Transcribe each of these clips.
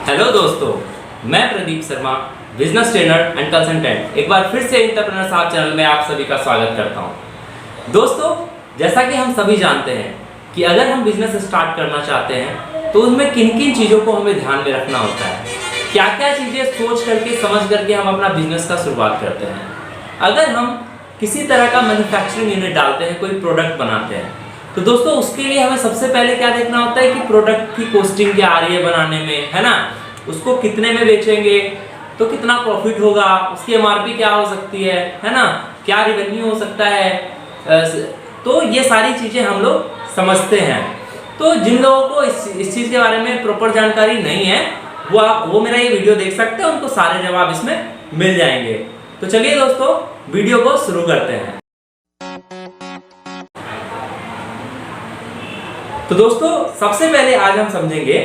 Hello दोस्तों, मैं Pradeep Sharma, business trainer and consultant, एक बार फिर से एंटरप्रेन्योर साहब चैनल में आप सभी का स्वागत करता हूं। दोस्तों, जैसा कि हम सभी जानते हैं कि अगर हम बिजनेस स्टार्ट करना चाहते हैं तो उसमें किन किन चीज़ों को हमें ध्यान में रखना होता है, क्या क्या चीज़ें सोच करके समझ करके हम अपना बिजनेस का शुरुआत करते हैं। अगर हम किसी तरह का मैन्युफैक्चरिंग यूनिट डालते हैं, कोई प्रोडक्ट बनाते हैं, तो दोस्तों उसके लिए हमें सबसे पहले क्या देखना होता है कि प्रोडक्ट की कॉस्टिंग क्या आ रही है बनाने में, है ना। उसको कितने में बेचेंगे तो कितना प्रॉफिट होगा, उसकी एमआरपी क्या हो सकती है ना, क्या रेवेन्यू हो सकता है। तो ये सारी चीज़ें हम लोग समझते हैं। तो जिन लोगों को इस चीज़ के बारे में प्रॉपर जानकारी नहीं है वो मेरा ये वीडियो देख सकते हैं, उनको सारे जवाब इसमें मिल जाएंगे। तो चलिए दोस्तों, वीडियो को शुरू करते हैं। तो दोस्तों, सबसे पहले आज हम समझेंगे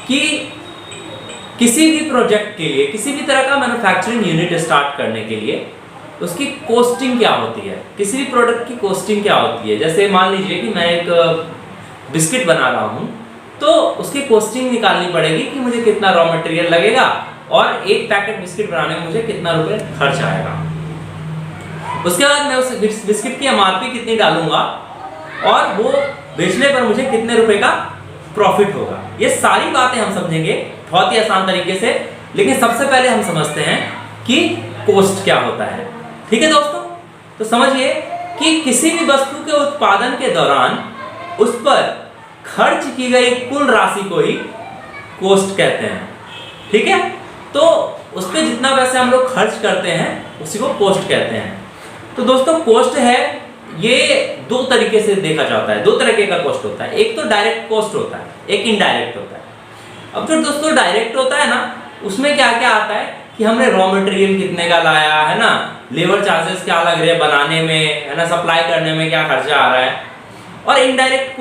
कि किसी भी प्रोजेक्ट के लिए, किसी भी तरह का मैन्युफैक्चरिंग यूनिट स्टार्ट करने के लिए उसकी कॉस्टिंग क्या होती है, किसी भी प्रोडक्ट की कॉस्टिंग क्या होती है। जैसे मान लीजिए कि मैं एक बिस्किट बना रहा हूँ, तो उसकी कॉस्टिंग निकालनी पड़ेगी कि मुझे कितना रॉ मटेरियल लगेगा और एक पैकेट बिस्किट बनाने में मुझे कितना रुपए खर्च आएगा। उसके बाद मैं उस बिस्किट की एमआरपी कितनी डालूंगा और वो बेचने पर मुझे कितने रुपए का प्रॉफिट होगा। ये सारी बातें हम समझेंगे बहुत ही आसान तरीके से। लेकिन सबसे पहले हम समझते हैं कि कॉस्ट क्या होता है। ठीक है दोस्तों, तो समझिए कि किसी भी वस्तु के उत्पादन के दौरान उस पर खर्च की गई कुल राशि को ही कॉस्ट कहते हैं। ठीक है, तो उस पर जितना पैसे हम लोग खर्च करते हैं उसी को कॉस्ट कहते हैं। तो दोस्तों, कॉस्ट है ये दो तरीके से देखा जाता है, दो तरीके का कॉस्ट होता है। एक तो डायरेक्ट कॉस्ट होता है, एक इनडायरेक्ट होता है। अब जो दोस्तों डायरेक्ट होता है ना, उसमें क्या क्या आता है कि हमने रॉ मटेरियल कितने का लाया है ना, लेबर चार्जेस क्या लग रहे हैं बनाने में, है ना, सप्लाई करने में क्या खर्चा आ रहा है। और इनडायरेक्ट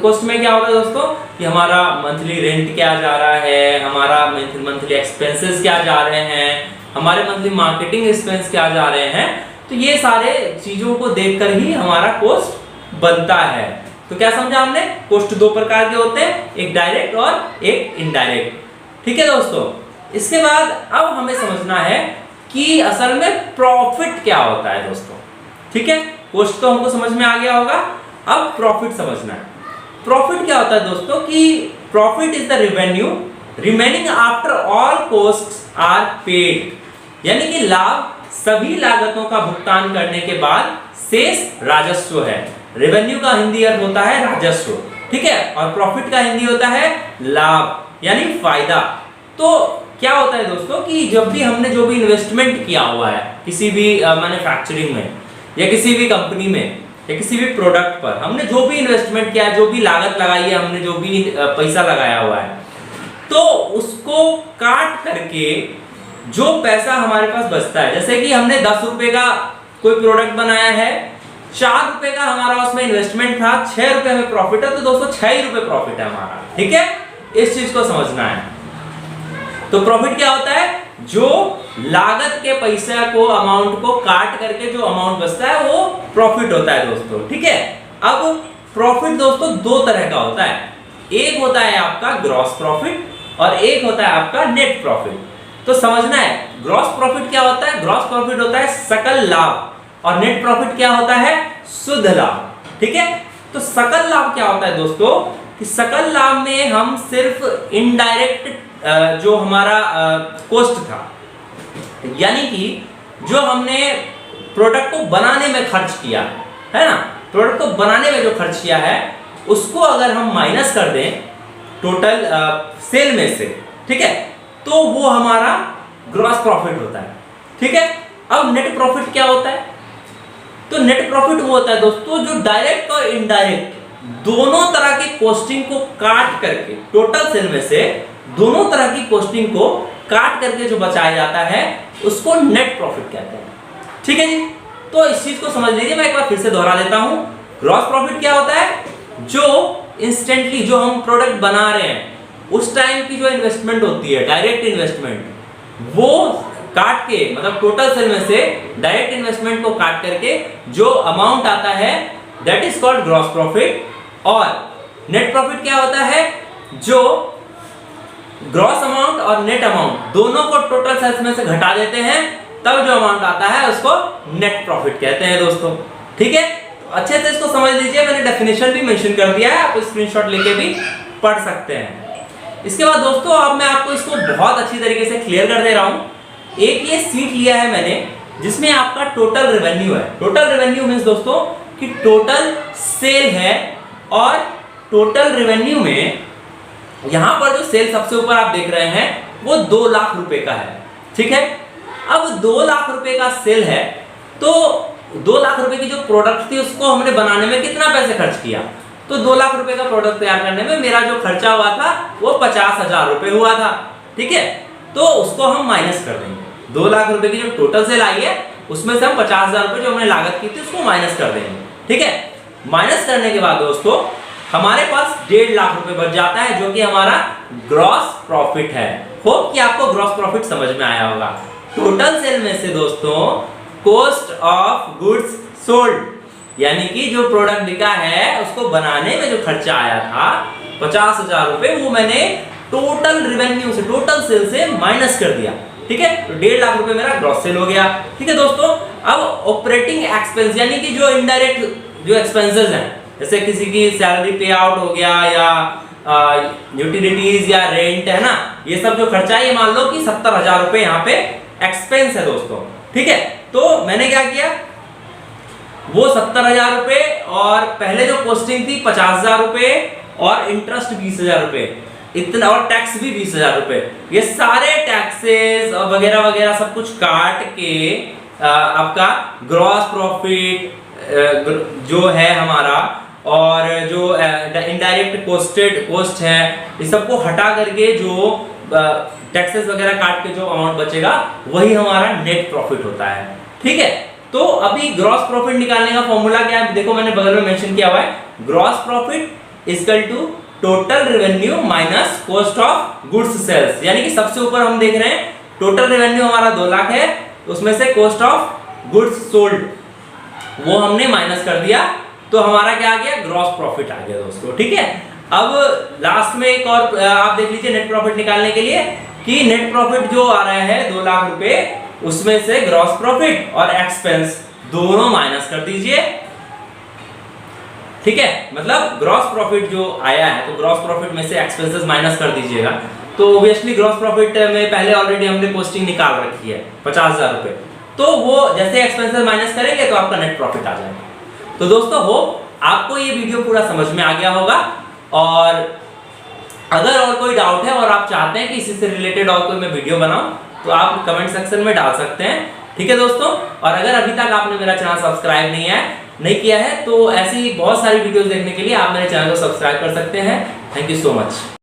कॉस्ट में क्या होता है दोस्तों कि हमारा मंथली रेंट क्या जा रहा है, हमारा मंथली एक्सपेंसेस क्या जा रहे हैं, हमारे मंथली मार्केटिंग एक्सपेंस क्या जा रहे हैं। तो ये सारे चीजों को देखकर ही हमारा कॉस्ट बनता है। तो क्या समझा हमने, कॉस्ट दो प्रकार के होते हैं, एक डायरेक्ट और एक इनडायरेक्ट। ठीक है दोस्तों, इसके बाद अब हमें समझना है कि असल में प्रॉफिट क्या होता है दोस्तों। ठीक है, कॉस्ट तो हमको समझ में आ गया होगा, अब प्रॉफिट समझना है। प्रॉफिट क्या होता है दोस्तों कि profit is the revenue remaining after all costs are paid, यानी कि लाभ सभी लागतों का भुगतान करने के बाद शेष राजस्व है। रेवेन्यू का हिंदी अर्थ होता है राजस्व, ठीक है, और प्रॉफिट का हिंदी होता है लाभ यानी फायदा। तो क्या होता है दोस्तों कि जब भी हमने जो भी इन्वेस्टमेंट किया हुआ है किसी भी मैन्युफैक्चरिंग में या किसी भी कंपनी में या किसी भी प्रोडक्ट पर, हमने जो भी इन्वेस्टमेंट किया है, जो भी लागत लगाई है, हमने जो भी पैसा लगाया हुआ है, तो उसको काट करके जो पैसा हमारे पास बचता है, जैसे कि हमने 10 रुपए का कोई प्रोडक्ट बनाया है, 4 रुपए का हमारा उसमें इन्वेस्टमेंट था, 6 रुपए में प्रॉफिट है, तो दोस्तों 6 ही रुपए प्रॉफिट है हमारा। ठीक है, इस चीज को समझना है। तो प्रॉफिट क्या होता है, जो लागत के पैसा को, अमाउंट को काट करके जो अमाउंट बचता है वो प्रॉफिट होता है दोस्तों। ठीक है, अब प्रॉफिट दोस्तों दो तरह का होता है, एक होता है आपका ग्रॉस प्रॉफिट और एक होता है आपका नेट प्रॉफिट। तो समझना है, ग्रॉस प्रॉफिट क्या होता है, ग्रॉस प्रॉफिट होता है सकल लाभ और नेट प्रॉफिट क्या होता है, शुद्ध लाभ। ठीक है, तो सकल लाभ क्या होता है दोस्तों कि सकल लाभ में हम सिर्फ इनडायरेक्ट जो हमारा कॉस्ट था, यानी कि जो हमने प्रोडक्ट को बनाने में खर्च किया है ना, प्रोडक्ट को बनाने में जो खर्च किया है उसको अगर हम माइनस कर दें टोटल सेल में से, ठीक है, तो वो हमारा ग्रॉस प्रॉफिट होता है। ठीक है, अब नेट प्रॉफिट क्या होता है, तो नेट प्रॉफिट वो होता है दोस्तों जो डायरेक्ट और इनडायरेक्ट दोनों तरह की कॉस्टिंग को काट करके, टोटल सेल में से दोनों तरह की कॉस्टिंग को काट करके जो बचाया जाता है उसको नेट प्रॉफिट कहते हैं। ठीक है जी, तो इस चीज को समझ लीजिए, मैं एक बार फिर से दोहरा देता हूं। ग्रॉस प्रॉफिट क्या होता है, जो इंस्टेंटली जो हम प्रोडक्ट बना रहे हैं उस टाइम की जो इन्वेस्टमेंट होती है, डायरेक्ट इन्वेस्टमेंट, वो काट के, मतलब टोटल सेल में से डायरेक्ट इन्वेस्टमेंट को काट करके जो अमाउंट आता है that is called gross profit. और नेट प्रॉफिट क्या होता है, जो ग्रॉस अमाउंट और नेट अमाउंट दोनों को टोटल सेल्स में से घटा देते हैं, तब जो अमाउंट आता है उसको नेट प्रॉफिट कहते हैं दोस्तों। ठीक है, तो अच्छे से इसको समझ लीजिए, मैंने डेफिनेशन भी मेंशन कर दिया है, आप स्क्रीनशॉट लेके भी पढ़ सकते हैं। इसके बाद दोस्तों अब मैं आपको इसको बहुत अच्छी तरीके से क्लियर कर दे रहा हूं। एक ये सीट लिया है मैंने जिसमें आपका टोटल रेवेन्यू है। टोटल रेवेन्यू मींस दोस्तों कि टोटल सेल है, और टोटल रेवेन्यू में यहां पर जो सेल सबसे ऊपर आप देख रहे हैं वो 2 लाख रुपए का है। ठीक है, अब 2 लाख रुपए का सेल है, तो 2 लाख रुपए की जो प्रोडक्ट थी उसको हमने बनाने में कितना पैसे खर्च किया, तो 2 लाख रुपए का प्रोडक्ट तैयार करने में मेरा जो खर्चा हुआ था वो 50,000 रुपए हुआ था। ठीक है, तो उसको हम माइनस कर देंगे। 2 लाख रुपए की जो टोटल सेल आई है उसमें से हम 50,000 रुपए जो हमने लागत की थी उसको माइनस कर देंगे। ठीक है, माइनस करने के बाद दोस्तों हमारे पास 1.5 लाख रुपए बच जाता है, जो कि हमारा ग्रॉस प्रॉफिट है। होप कि आपको ग्रॉस प्रॉफिट समझ में आया होगा। टोटल सेल में से दोस्तों कॉस्ट ऑफ गुड्स सोल्ड, यानी कि जो प्रोडक्ट बिका है उसको बनाने में जो खर्चा आया था 50,000 रुपए, वो मैंने टोटल रेवेन्यू से, टोटल सेल से माइनस कर दिया। ठीक है, तो 1.5 लाख रुपए मेरा ग्रॉस सेल हो गया। ठीक है दोस्तों, अब ऑपरेटिंग एक्सपेंस यानी कि जो इनडायरेक्ट जो एक्सपेंसेस हैं, जैसे किसी की सैलरी पे आउट हो गया या यूटिलिटीज या रेंट है ना, ये सब जो खर्चा है, ये मान लो कि 70,000 रुपए यहाँ पे एक्सपेंस है दोस्तों। ठीक है, तो मैंने क्या किया, वो 70,000 रुपए और पहले जो पोस्टिंग थी 50,000 रुपए और इंटरेस्ट 20,000 रुपए, इतना, और टैक्स भी 20,000 रुपए, ये सारे टैक्सेस और वगैरह वगैरह सब कुछ काट के आपका ग्रॉस प्रॉफिट जो है हमारा, और जो इनडायरेक्ट कॉस्ट है, इस सबको हटा करके जो टैक्सेस वगैरह काट के जो अमाउंट बचेगा वही हमारा नेट प्रॉफिट होता है। ठीक है, तो अभी ग्रॉस प्रॉफिट निकालने का फॉर्मूला क्या है, देखो मैंने बगल में मेंशन किया हुआ है, gross profit equal to total revenue minus cost of goods sales. यानी कि सबसे ऊपर हम देख रहे हैं टोटल रेवेन्यू हमारा 2 लाख है, उसमें से कॉस्ट ऑफ गुड्स सोल्ड वो हमने माइनस कर दिया, तो हमारा क्या आ गया, ग्रॉस प्रॉफिट आ गया दोस्तों। ठीक है, अब लास्ट में एक और आप देख लीजिए नेट प्रॉफिट निकालने के लिए, कि नेट प्रॉफिट जो आ रहा है 2 लाख रुपए, उसमें से ग्रॉस प्रॉफिट और एक्सपेंस दोनों माइनस कर दीजिए। ठीक है, मतलब ग्रॉस प्रॉफिट जो आया है तो ग्रॉस प्रॉफिट में से एक्सपेंसेस माइनस कर दीजिएगा, तो ऑब्वियसली ग्रॉस प्रॉफिट में पहले ऑलरेडी हमने पोस्टिंग निकाल रखी है 50,000 रुपए, तो वो जैसे एक्सपेंसेस माइनस करेंगे तो आपका नेट प्रॉफिट आ जाएगा। तो दोस्तों होप आपको ये वीडियो पूरा समझ में आ गया होगा, और अगर और कोई डाउट है और आप चाहते हैं कि इसी से रिलेटेड और कोई मैं वीडियो बनाऊं तो आप कमेंट सेक्शन में डाल सकते हैं। ठीक है दोस्तों, और अगर अभी तक आपने मेरा चैनल सब्सक्राइब नहीं किया है तो ऐसी बहुत सारी वीडियोस देखने के लिए आप मेरे चैनल को सब्सक्राइब कर सकते हैं। Thank you so much.